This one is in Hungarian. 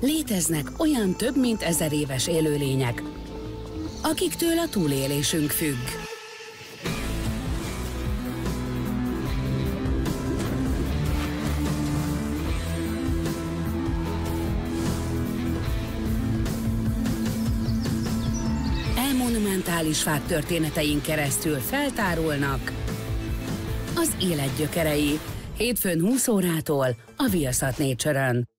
Léteznek olyan több mint 1000 éves élőlények, akiktől a túlélésünk függ. Monumentális fák történetein keresztül feltárulnak az élet gyökerei. Hétfőn 20 órától a Viaszat Nature-ön.